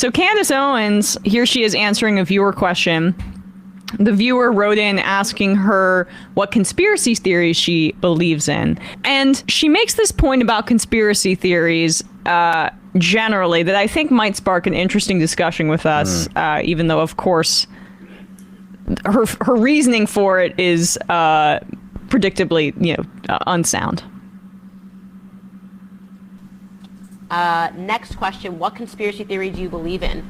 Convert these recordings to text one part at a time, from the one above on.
So Candace Owens, here she is answering a viewer question. The viewer wrote in asking her what conspiracy theories she believes in. And she makes this point about conspiracy theories generally that I think might spark an interesting discussion with us, even though, of course, her reasoning for it is predictably, unsound. Next question, what conspiracy theory do you believe in?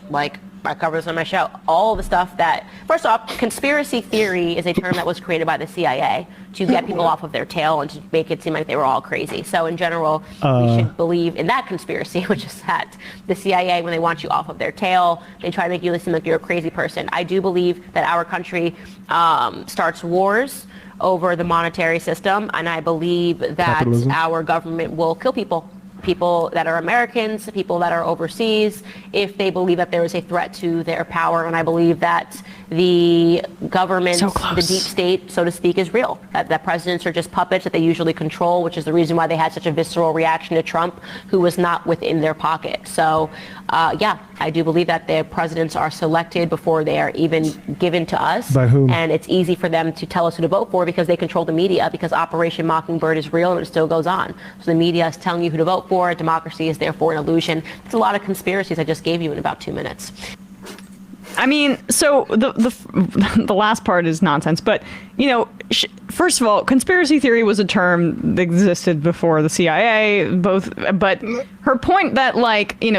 Like, I cover this on my show. All the stuff that, first off, conspiracy theory is a term that was created by the CIA to get people off of their tail and to make it seem like they were all crazy. So in general, we should believe in that conspiracy, which is that the CIA, when they want you off of their tail, they try to make you seem like you're a crazy person. I do believe that our country starts wars over the monetary system, and I believe that Capitalism. Our government will kill people that are Americans, people that are overseas, if they believe that there is a threat to their power. And I believe that the government, the deep state, so to speak, is real. That presidents are just puppets that they usually control, which is the reason why they had such a visceral reaction to Trump, who was not within their pocket. So, yeah, I do believe that the presidents are selected before they are even given to us. By whom? And it's easy for them to tell us who to vote for because they control the media, because Operation Mockingbird is real and it still goes on. So the media is telling you who to vote for. Democracy is therefore an illusion. It's a lot of conspiracies I just gave you in about 2 minutes. I mean, so the last part is nonsense, but first of all, conspiracy theory was a term that existed before the CIA. But her point that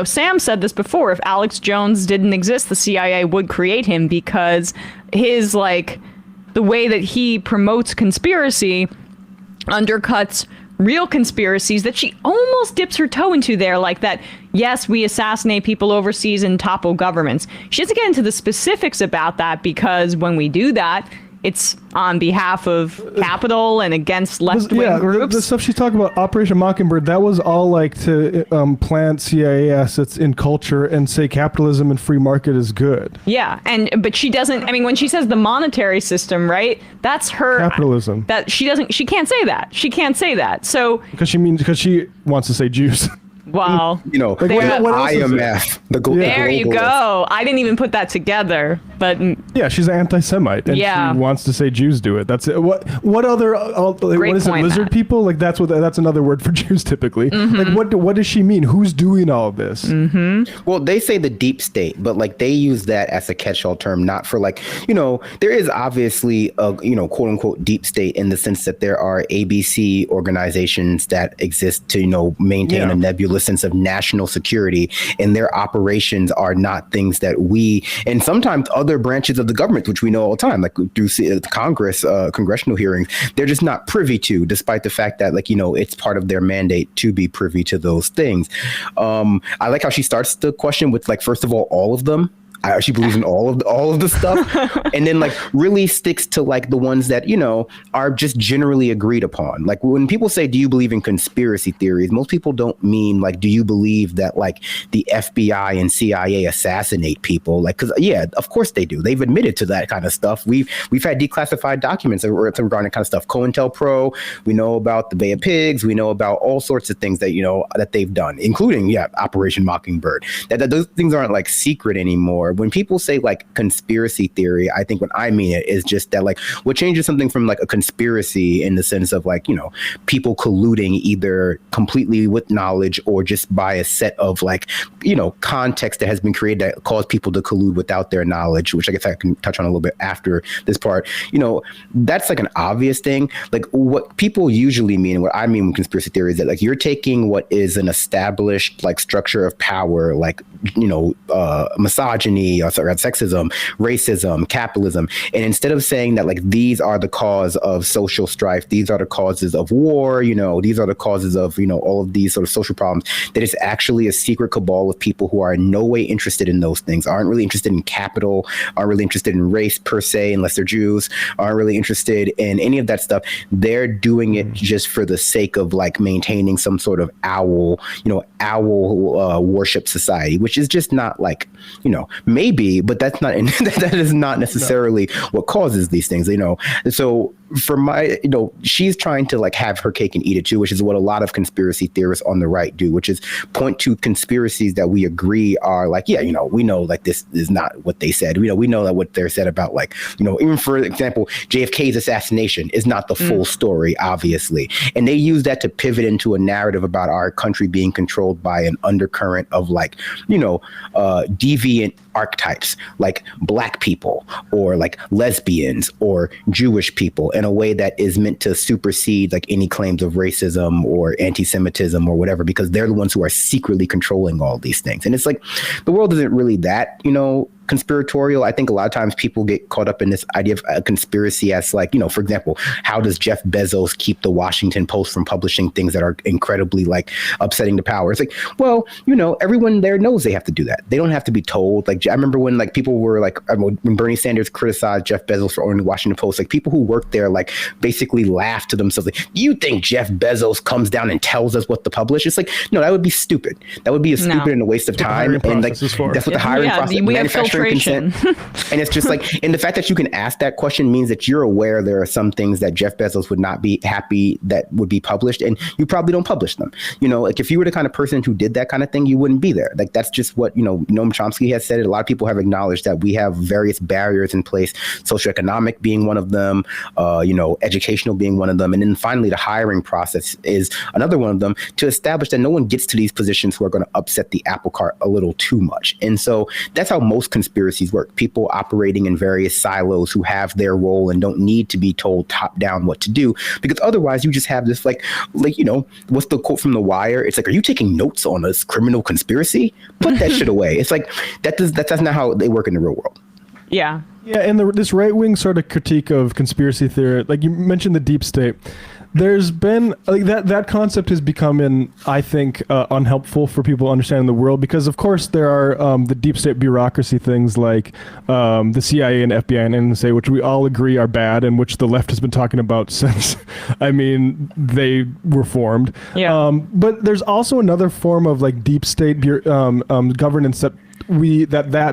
Sam said this before: if Alex Jones didn't exist, the CIA would create him because his the way that he promotes conspiracy undercuts real conspiracies that she almost dips her toe into there, like that, yes, we assassinate people overseas and topple governments. She doesn't get into the specifics about that because when we do that, it's on behalf of capital and against left-wing groups. The stuff she's talking about, Operation Mockingbird, that was all to plant CIA assets in culture and say capitalism and free market is good. Yeah, but she doesn't. I mean, when she says the monetary system, right? That's her capitalism. That she doesn't. She can't say that. She can't say that. So because she wants to say Jews. Well, what IMF, the there you go. I didn't even put that together, but yeah, she's an anti-Semite, and she wants to say Jews do it. That's it. What other? What is it? Lizard people? That's another word for Jews typically. Mm-hmm. What does she mean? Who's doing all this? Mm-hmm. Well, they say the deep state, but they use that as a catch-all term, not for there is obviously a quote unquote deep state in the sense that there are ABC organizations that exist to maintain a nebulous sense of national security, and their operations are not things that we and sometimes other branches of the government, which we know all the time, through Congress, congressional hearings, they're just not privy to, despite the fact that it's part of their mandate to be privy to those things. I like how she starts the question with first of all of them. She believes in all of the stuff, and then really sticks to the ones that are just generally agreed upon. When people say, "Do you believe in conspiracy theories?" most people don't mean do you believe that the FBI and CIA assassinate people? Because of course they do. They've admitted to that kind of stuff. We've had declassified documents regarding that kind of stuff. COINTELPRO. We know about the Bay of Pigs. We know about all sorts of things that that they've done, including Operation Mockingbird. That those things aren't secret anymore. When people say conspiracy theory, I think what I mean it is just that what changes something from a conspiracy in the sense of people colluding either completely with knowledge or just by a set of context that has been created that cause people to collude without their knowledge, which I guess I can touch on a little bit after this part. That's an obvious thing. What people usually mean, what I mean with conspiracy theory is that you're taking what is an established structure of power, misogyny, sexism, racism, capitalism, and instead of saying that these are the cause of social strife, these are the causes of war, these are the causes of all of these sort of social problems, that it's actually a secret cabal of people who are in no way interested in those things, aren't really interested in capital, aren't really interested in race per se, unless they're Jews, aren't really interested in any of that stuff. They're doing it just for the sake of maintaining some sort of owl worship society, which is just not maybe, but that's not that is not necessarily what causes these things, So for my, she's trying to like have her cake and eat it too, which is what a lot of conspiracy theorists on the right do, which is point to conspiracies that we agree are like, yeah, we know like this is not what they said. We know that what they're said about like, even for example, JFK's assassination is not the full story, obviously. And they use that to pivot into a narrative about our country being controlled by an undercurrent of like, deviant archetypes like Black people or like lesbians or Jewish people in a way that is meant to supersede like any claims of racism or anti-Semitism or whatever, because they're the ones who are secretly controlling all these things. And it's like the world isn't really that, conspiratorial. I think a lot of times people get caught up in this idea of a conspiracy as like, for example, how does Jeff Bezos keep the Washington Post from publishing things that are incredibly like upsetting to power? It's like, well, everyone there knows they have to do that. They don't have to be told. Like, I remember when like people were like, when Bernie Sanders criticized Jeff Bezos for owning the Washington Post, like people who worked there like basically laughed to themselves. Like, you think Jeff Bezos comes down and tells us what to publish? It's like, no, that would be stupid. That would be a stupid and a waste of time. And like, that's what the hiring process, manufacturing consent. And it's just like, and the fact that you can ask that question means that you're aware there are some things that Jeff Bezos would not be happy that would be published, and you probably don't publish them. Like if you were the kind of person who did that kind of thing, you wouldn't be there. Like that's just what, Noam Chomsky has said it. A lot of people have acknowledged that we have various barriers in place, socioeconomic being one of them, educational being one of them. And then finally, the hiring process is another one of them, to establish that no one gets to these positions who are going to upset the apple cart a little too much. And so that's how most conspiracies work. People operating in various silos who have their role and don't need to be told top down what to do, because otherwise you just have this like what's the quote from The Wire? It's like, are you taking notes on this criminal conspiracy? Put that shit away. It's like that's not how they work in the real world. Yeah. Yeah, and this right-wing sort of critique of conspiracy theory, like you mentioned the deep state, there's been like that concept has become, I think, unhelpful for people understanding the world, because of course there are the deep state bureaucracy things like the CIA and FBI and NSA, which we all agree are bad and which the left has been talking about since, they were formed. Yeah. But there's also another form of like deep state governance that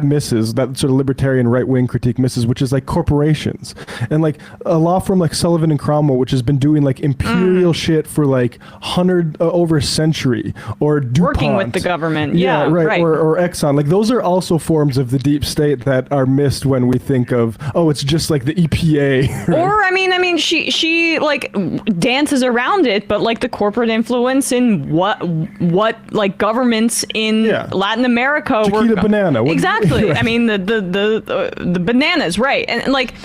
misses, that sort of libertarian right-wing critique misses, which is like corporations and like a law firm like Sullivan and Cromwell, which has been doing like imperial shit for like over a century, or DuPont, working with the government. Right. Or Exxon. Like those are also forms of the deep state that are missed when we think of, it's just like the EPA. Right? Or she like dances around it, but like the corporate influence in what like governments in Latin America were banana. Exactly. Right. The bananas, right? And like,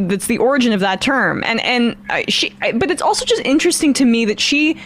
that's the origin of that term. But it's also just interesting to me that she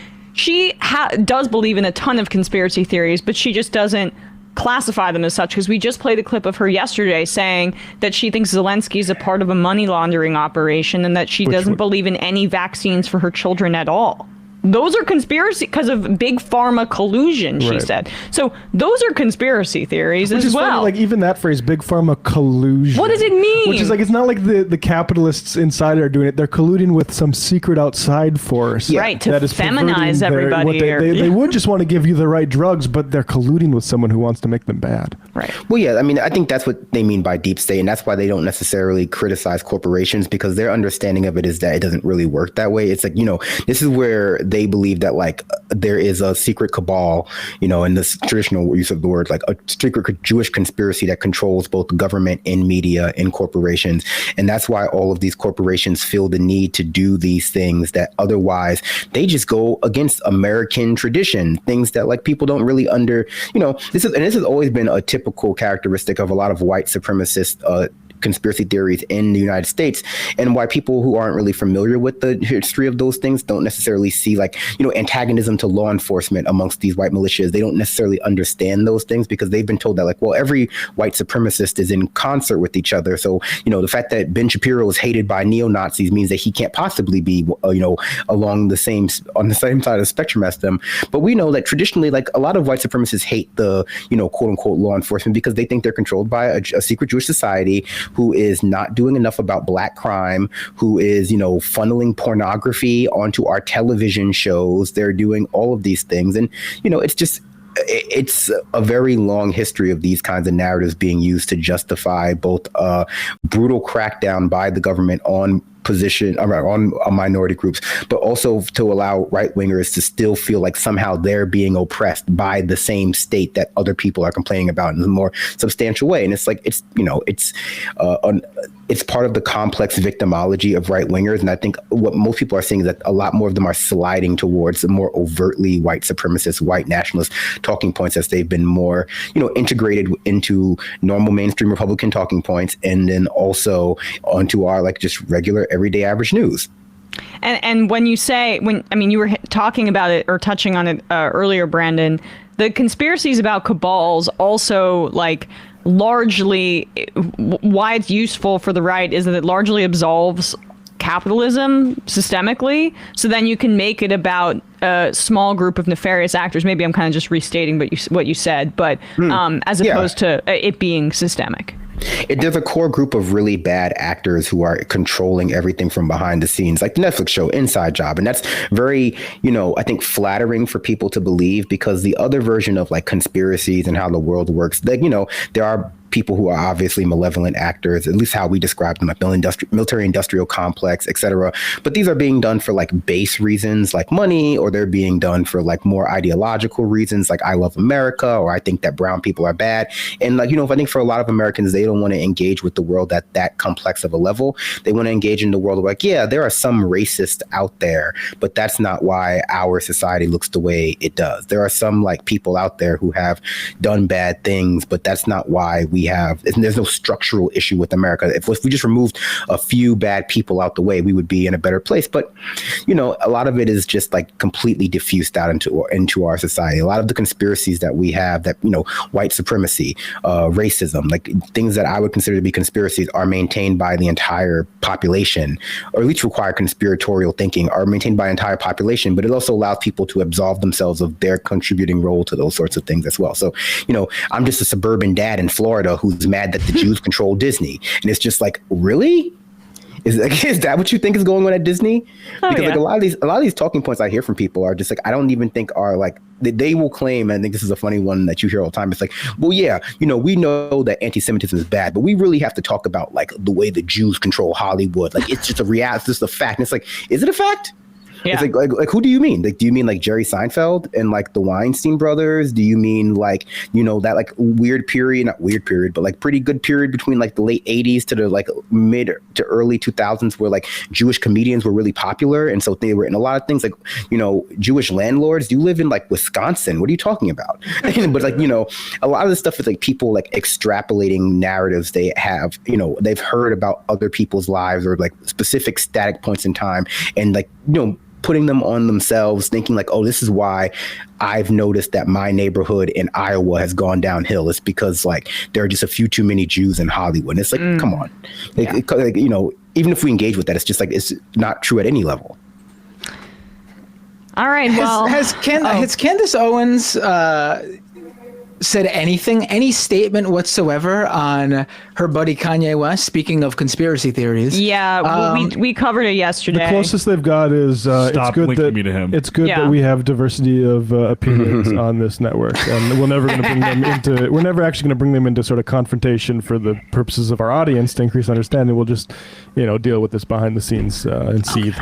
does believe in a ton of conspiracy theories, but she just doesn't classify them as such, because we just played a clip of her yesterday saying that she thinks Zelensky is a part of a money laundering operation and that she doesn't believe in any vaccines for her children at all. Those are conspiracy because of big pharma collusion, she said. So those are conspiracy theories as well. Funny, like even that phrase, big pharma collusion. What does it mean? Which is like, it's not like the capitalists inside are doing it. They're colluding with some secret outside force. Right, to feminize everybody. They would just want to give you the right drugs, but they're colluding with someone who wants to make them bad. Right. Well, yeah, I think that's what they mean by deep state, and that's why they don't necessarily criticize corporations, because their understanding of it is that it doesn't really work that way. It's like, this is where they believe that like there is a secret cabal, in this traditional use of the word, like a secret Jewish conspiracy that controls both government and media and corporations. And that's why all of these corporations feel the need to do these things that otherwise they just go against American tradition, things that like people don't really this has always been a typical characteristic of a lot of white supremacist conspiracy theories in the United States, and why people who aren't really familiar with the history of those things don't necessarily see like, antagonism to law enforcement amongst these white militias. They don't necessarily understand those things because they've been told that like, well, every white supremacist is in concert with each other. So, the fact that Ben Shapiro is hated by neo-Nazis means that he can't possibly be, on the same side of the spectrum as them. But we know that traditionally, like a lot of white supremacists hate the, quote unquote law enforcement because they think they're controlled by a secret Jewish society who is not doing enough about Black crime, who is, funneling pornography onto our television shows. They're doing all of these things. And, it's a very long history of these kinds of narratives being used to justify both brutal crackdown by the government on position on minority groups, but also to allow right wingers to still feel like somehow they're being oppressed by the same state that other people are complaining about in a more substantial way. And it's like, it's part of the complex victimology of right wingers. And I think what most people are seeing is that a lot more of them are sliding towards the more overtly white supremacist, white nationalist talking points as they've been more, integrated into normal mainstream Republican talking points, and then also onto our like just regular everyday average news. And when you say, you were talking about it or touching on it earlier, Brandon, the conspiracies about cabals also like largely, why it's useful for the right is that it largely absolves capitalism systemically. So then you can make it about a small group of nefarious actors. Maybe I'm kind of just restating what you said, but as opposed to it being systemic. There's a core group of really bad actors who are controlling everything from behind the scenes, like the Netflix show Inside Job. And that's very, I think flattering for people to believe, because the other version of like conspiracies and how the world works, that, there are people who are obviously malevolent actors, at least how we describe them, like military industrial complex, et cetera. But these are being done for like base reasons like money, or they're being done for like more ideological reasons like I love America, or I think that brown people are bad. And like, I think for a lot of Americans, they don't want to engage with the world at that complex of a level. They want to engage in the world of like, yeah, there are some racists out there, but that's not why our society looks the way it does. There are some like people out there who have done bad things, but that's not why there's no structural issue with America. If we just removed a few bad people out the way, we would be in a better place. But, a lot of it is just like completely diffused out into our society. A lot of the conspiracies that we have, that, white supremacy, racism, like things that I would consider to be conspiracies, are maintained by the entire population, or at least require conspiratorial thinking, are maintained by the entire population. But it also allows people to absolve themselves of their contributing role to those sorts of things as well. So, I'm just a suburban dad in Florida who's mad that the Jews control Disney. And it's just like, really? Is that what you think is going on at Disney? Because like a lot of these talking points I hear from people are just like, I don't even think are like, they will claim, and I think this is a funny one that you hear all the time. It's like, well, yeah, we know that anti-Semitism is bad, but we really have to talk about like the way the Jews control Hollywood. Like, it's just a reality, it's just a fact. And it's like, is it a fact? Yeah. It's like who do you mean? Like, do you mean like Jerry Seinfeld and like the Weinstein brothers? Do you mean like, that like not weird period, but like pretty good period between like the late 80s to the like mid to early 2000s where like Jewish comedians were really popular. And so they were in a lot of things like, Jewish landlords. Do you live in like Wisconsin? What are you talking about? But like, a lot of this stuff is like people like extrapolating narratives they have, they've heard about other people's lives or like specific static points in time, and like, putting them on themselves, thinking like, oh, this is why I've noticed that my neighborhood in Iowa has gone downhill. It's because like there are just a few too many Jews in Hollywood. And it's like, come on. Even if we engage with that, it's just like, it's not true at any level. All right. Well, has Candace Owens said any statement whatsoever on her buddy Kanye West? Speaking of conspiracy theories, we covered it yesterday. The closest they've got is Stop linking me to him. It's good that we have diversity of opinions on this network, and we're never actually going to bring them into sort of confrontation for the purposes of our audience to increase understanding. We'll just deal with this behind the scenes and seethe.